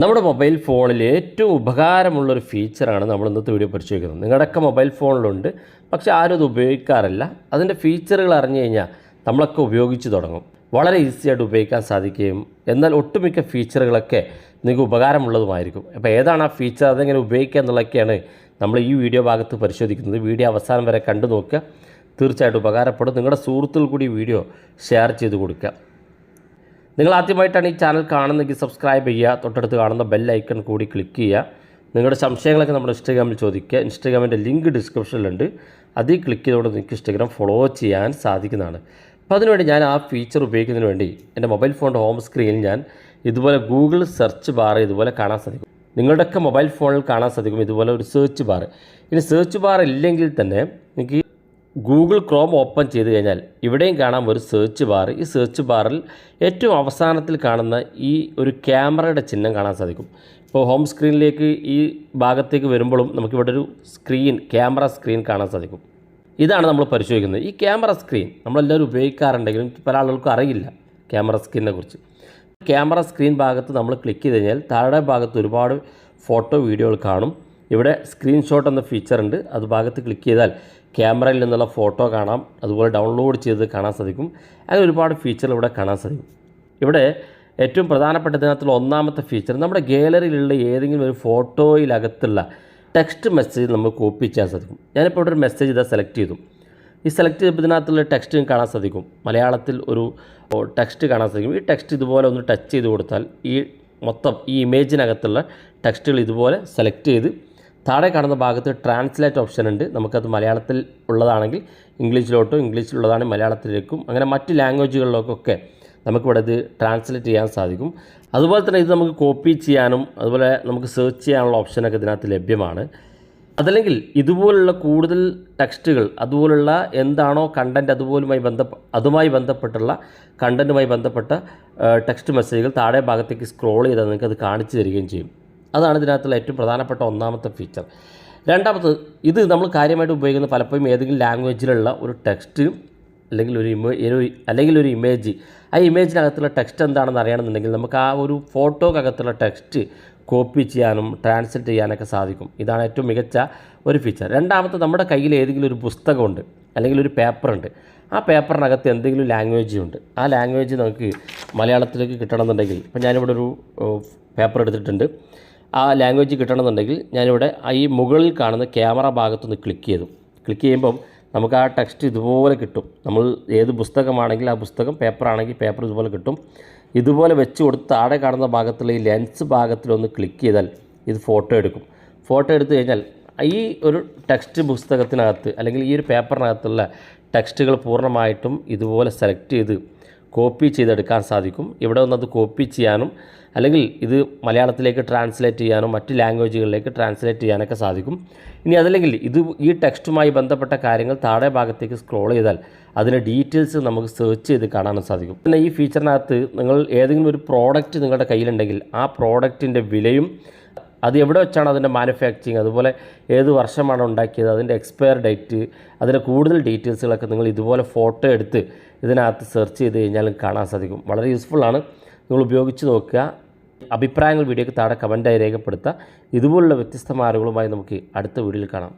നമ്മുടെ മൊബൈൽ ഫോണിൽ ഏറ്റവും ഉപകാരമുള്ളൊരു ഫീച്ചറാണ് നമ്മൾ ഇന്നത്തെ വീഡിയോ പരിശോധിക്കുന്നത്. നിങ്ങളുടെയൊക്കെ മൊബൈൽ ഫോണിലുണ്ട്, പക്ഷേ ആരും അത് ഉപയോഗിക്കാറില്ല. അതിൻ്റെ ഫീച്ചറുകൾ അറിഞ്ഞു കഴിഞ്ഞാൽ നമ്മളൊക്കെ ഉപയോഗിച്ച് തുടങ്ങും. വളരെ ഈസിയായിട്ട് ഉപയോഗിക്കാൻ സാധിക്കുകയും എന്നാൽ ഒട്ടുമിക്ക ഫീച്ചറുകളൊക്കെ നിങ്ങൾക്ക് ഉപകാരമുള്ളതുമായിരിക്കും. അപ്പോൾ ഏതാണ് ആ ഫീച്ചർ, അതെങ്ങനെ ഉപയോഗിക്കുക എന്നുള്ളതൊക്കെയാണ് നമ്മൾ ഈ വീഡിയോ ഭാഗത്ത് പരിശോധിക്കുന്നത്. വീഡിയോ അവസാനം വരെ കണ്ടു നോക്കുക, തീർച്ചയായിട്ടും ഉപകാരപ്പെടും. നിങ്ങളുടെ സുഹൃത്തുക്കൾ കൂടി വീഡിയോ ഷെയർ ചെയ്ത് കൊടുക്കുക. നിങ്ങൾ ആദ്യമായിട്ടാണ് ഈ ചാനൽ കാണുന്നതെങ്കിൽ സബ്സ്ക്രൈബ് ചെയ്യുക, തൊട്ടടുത്ത് കാണുന്ന ബെൽ ഐക്കൺ കൂടി ക്ലിക്ക് ചെയ്യുക. നിങ്ങളുടെ സംശയങ്ങളൊക്കെ നമ്മുടെ ഇൻസ്റ്റാഗ്രാമിൽ ചോദിക്കുക. ഇൻസ്റ്റാഗ്രാമിൻ്റെ ലിങ്ക് ഡിസ്ക്രിപ്ഷനിലുണ്ട്, അതിൽ ക്ലിക്ക് ചെയ്തുകൊണ്ട് നിങ്ങൾക്ക് ഇൻസ്റ്റാഗ്രാം ഫോളോ ചെയ്യാൻ സാധിക്കുന്നതാണ്. അപ്പോൾ അതിനുവേണ്ടി ഞാൻ ആ ഫീച്ചർ ഉപയോഗിക്കുന്നതിന് വേണ്ടി എൻ്റെ മൊബൈൽ ഫോണിൻ്റെ ഹോം സ്ക്രീനിൽ ഞാൻ ഇതുപോലെ ഗൂഗിൾ സെർച്ച് ബാർ ഇതുപോലെ കാണാൻ സാധിക്കും. നിങ്ങളുടെയൊക്കെ മൊബൈൽ ഫോണിൽ കാണാൻ സാധിക്കും ഇതുപോലെ ഒരു സെർച്ച് ബാർ. ഇനി സെർച്ച് ബാർ ഇല്ലെങ്കിൽ തന്നെ നിങ്ങൾക്ക് ഗൂഗിൾ ക്രോം ഓപ്പൺ ചെയ്ത് കഴിഞ്ഞാൽ ഇവിടെയും കാണാം ഒരു സെർച്ച് ബാർ. ഈ സെർച്ച് ബാറിൽ ഏറ്റവും അവസാനത്തിൽ കാണുന്ന ഈ ഒരു ക്യാമറയുടെ ചിഹ്നം കാണാൻ സാധിക്കും. ഇപ്പോൾ ഹോം സ്ക്രീനിലേക്ക് ഈ ഭാഗത്തേക്ക് വരുമ്പോഴും നമുക്കിവിടെ ഒരു സ്ക്രീൻ, ക്യാമറ സ്ക്രീൻ കാണാൻ സാധിക്കും. ഇതാണ് നമ്മൾ പരിശോധിക്കുന്നത്. ഈ ക്യാമറ സ്ക്രീൻ നമ്മളെല്ലാവരും ഉപയോഗിക്കാറുണ്ടെങ്കിലും പല ആളുകൾക്കും അറിയില്ല ക്യാമറ സ്ക്രീനിനെ കുറിച്ച്. ക്യാമറ സ്ക്രീൻ ഭാഗത്ത് നമ്മൾ ക്ലിക്ക് ചെയ്ത് കഴിഞ്ഞാൽ താഴെ ഭാഗത്ത് ഒരുപാട് ഫോട്ടോ വീഡിയോകൾ കാണും. ഇവിടെ സ്ക്രീൻഷോട്ട് എന്ന ഫീച്ചർ ഉണ്ട്. അത് ഭാഗത്ത് ക്ലിക്ക് ചെയ്താൽ ക്യാമറയിൽ നിന്നുള്ള ഫോട്ടോ കാണാം, അതുപോലെ ഡൗൺലോഡ് ചെയ്ത് കാണാൻ സാധിക്കും. അങ്ങനെ ഒരുപാട് ഫീച്ചർ ഇവിടെ കാണാൻ സാധിക്കും. ഇവിടെ ഏറ്റവും പ്രധാനപ്പെട്ട ഇതിനകത്തുള്ള ഒന്നാമത്തെ ഫീച്ചർ, നമ്മുടെ ഗാലറിയിലുള്ള ഏതെങ്കിലും ഒരു ഫോട്ടോയിലകത്തുള്ള ടെക്സ്റ്റ് മെസ്സേജ് നമുക്ക് കോപ്പി ചെയ്യാൻ സാധിക്കും. ഞാനിപ്പോൾ ഇവിടെ ഒരു മെസ്സേജ് ഇതാ സെലക്ട് ചെയ്തു. ഈ സെലക്ട് ചെയ്തപ്പോൾ ഇതിനകത്തുള്ള ടെക്സ്റ്റ് കാണാൻ സാധിക്കും. മലയാളത്തിൽ ഒരു ടെക്സ്റ്റ് കാണാൻ സാധിക്കും. ഈ ടെക്സ്റ്റ് ഇതുപോലെ ഒന്ന് ടച്ച് ചെയ്ത് കൊടുത്താൽ ഈ മൊത്തം ഈ ഇമേജിനകത്തുള്ള ടെക്സ്റ്റുകൾ ഇതുപോലെ സെലക്ട് ചെയ്ത് താഴെ കാണുന്ന ഭാഗത്ത് ട്രാൻസ്ലേറ്റ് ഓപ്ഷൻ ഉണ്ട്. നമുക്കത് മലയാളത്തിൽ ഉള്ളതാണെങ്കിൽ ഇംഗ്ലീഷിലോട്ടും, ഇംഗ്ലീഷിലുള്ളതാണെങ്കിൽ മലയാളത്തിലേക്കും, അങ്ങനെ മറ്റ് ലാംഗ്വേജുകളിലേക്കൊക്കെ നമുക്കിവിടെ ഇത് ട്രാൻസ്ലേറ്റ് ചെയ്യാൻ സാധിക്കും. അതുപോലെ തന്നെ ഇത് നമുക്ക് കോപ്പി ചെയ്യാനും അതുപോലെ നമുക്ക് സെർച്ച് ചെയ്യാനുള്ള ഓപ്ഷനൊക്കെ ഇതിനകത്ത് ലഭ്യമാണ്. അതല്ലെങ്കിൽ ഇതുപോലുള്ള കൂടുതൽ ടെക്സ്റ്റുകൾ, അതുപോലുള്ള എന്താണോ കണ്ടൻറ്റ്, അതുമായി ബന്ധപ്പെട്ടുള്ള കണ്ടൻറ്റുമായി ബന്ധപ്പെട്ട ടെക്സ്റ്റ് മെസ്സേജുകൾ താഴെ ഭാഗത്തേക്ക് സ്ക്രോൾ ചെയ്താൽ നിങ്ങൾക്കത് കാണിച്ചു തരികയും ചെയ്യും. അതാണ് ഇതിനകത്തുള്ള ഏറ്റവും പ്രധാനപ്പെട്ട ഒന്നാമത്തെ ഫീച്ചർ. രണ്ടാമത്, ഇത് നമ്മൾ കാര്യമായിട്ട് ഉപയോഗിക്കുന്ന പലപ്പോഴും ഏതെങ്കിലും ലാംഗ്വേജിലുള്ള ഒരു ടെക്സ്റ്റ് അല്ലെങ്കിൽ ഒരു ഇമേജ്, ആ ഇമേജിനകത്തുള്ള ടെക്സ്റ്റ് എന്താണെന്ന് അറിയണമെന്നുണ്ടെങ്കിൽ നമുക്ക് ആ ഒരു ഫോട്ടോക്കകത്തുള്ള ടെക്സ്റ്റ് കോപ്പി ചെയ്യാനും ട്രാൻസ്ലേറ്റ് ചെയ്യാനൊക്കെ സാധിക്കും. ഇതാണ് ഏറ്റവും മികച്ച ഒരു ഫീച്ചർ. രണ്ടാമത്തെ, നമ്മുടെ കയ്യിൽ ഏതെങ്കിലും ഒരു പുസ്തകമുണ്ട് അല്ലെങ്കിൽ ഒരു പേപ്പറുണ്ട്. ആ പേപ്പറിനകത്ത് എന്തെങ്കിലും ലാംഗ്വേജ് ഉണ്ട്. ആ ലാംഗ്വേജ് നമുക്ക് മലയാളത്തിലേക്ക് കിട്ടണമെന്നുണ്ടെങ്കിൽ, ഇപ്പം ഞാനിവിടെ ഒരു പേപ്പർ എടുത്തിട്ടുണ്ട്. ആ ലാംഗ്വേജ് കിട്ടണമെന്നുണ്ടെങ്കിൽ ഞാനിവിടെ ഈ മുകളിൽ കാണുന്ന ക്യാമറ ഭാഗത്തൊന്ന് ക്ലിക്ക് ചെയ്യുമ്പം നമുക്ക് ആ ടെക്സ്റ്റ് ഇതുപോലെ കിട്ടും. നമ്മൾ ഏത് പുസ്തകമാണെങ്കിൽ ആ പുസ്തകം, പേപ്പറാണെങ്കിൽ പേപ്പർ ഇതുപോലെ കിട്ടും. ഇതുപോലെ വെച്ച് കൊടുത്ത് താഴെ കാണുന്ന ഭാഗത്തുള്ള ഈ ലെൻസ് ഭാഗത്തിലൊന്ന് ക്ലിക്ക് ചെയ്താൽ ഇത് ഫോട്ടോ എടുക്കും. ഫോട്ടോ എടുത്തു കഴിഞ്ഞാൽ ഈ ഒരു ടെക്സ്റ്റ് പുസ്തകത്തിനകത്ത് അല്ലെങ്കിൽ ഈ ഒരു പേപ്പറിനകത്തുള്ള ടെക്സ്റ്റുകൾ പൂർണ്ണമായിട്ടും ഇതുപോലെ സെലക്ട് ചെയ്ത് കോപ്പി ചെയ്തെടുക്കാൻ സാധിക്കും. ഇവിടെ വന്നത് കോപ്പി ചെയ്യാനും അല്ലെങ്കിൽ ഇത് മലയാളത്തിലേക്ക് ട്രാൻസ്ലേറ്റ് ചെയ്യാനും മറ്റ് ലാംഗ്വേജുകളിലേക്ക് ട്രാൻസ്ലേറ്റ് ചെയ്യാനൊക്കെ സാധിക്കും. ഇനി അതല്ലെങ്കിൽ ഈ ടെക്സ്റ്റുമായി ബന്ധപ്പെട്ട കാര്യങ്ങൾ താഴെ ഭാഗത്തേക്ക് സ്ക്രോൾ ചെയ്താൽ അതിൻ്റെ ഡീറ്റെയിൽസ് നമുക്ക് സെർച്ച് ചെയ്ത് കാണാനും സാധിക്കും. പിന്നെ ഈ ഫീച്ചറിനകത്ത് നിങ്ങൾ ഏതെങ്കിലും ഒരു പ്രോഡക്റ്റ് നിങ്ങളുടെ കയ്യിലുണ്ടെങ്കിൽ ആ പ്രോഡക്റ്റിൻ്റെ വിലയും, അത് എവിടെ വെച്ചാണ് അതിൻ്റെ മാനുഫാക്ചറിങ്, അതുപോലെ ഏത് വർഷമാണ് ഉണ്ടാക്കിയത്, അതിൻ്റെ എക്സ്പയർ ഡേറ്റ്, അതിൻ്റെ കൂടുതൽ ഡീറ്റെയിൽസുകളൊക്കെ നിങ്ങൾ ഇതുപോലെ ഫോട്ടോ എടുത്ത് ഇതിനകത്ത് സെർച്ച് ചെയ്ത് കഴിഞ്ഞാൽ കാണാൻ സാധിക്കും. വളരെ യൂസ്ഫുള്ളാണ്. നിങ്ങൾ ഉപയോഗിച്ച് നോക്കുക. അഭിപ്രായങ്ങൾ വീഡിയോയ്ക്ക് താഴെ കമൻറ്റായി രേഖപ്പെടുത്തുക. ഇതുപോലുള്ള വ്യത്യസ്തമായ അറിവുകളുമായി നമുക്ക് അടുത്ത വീഡിയോയിൽ കാണാം.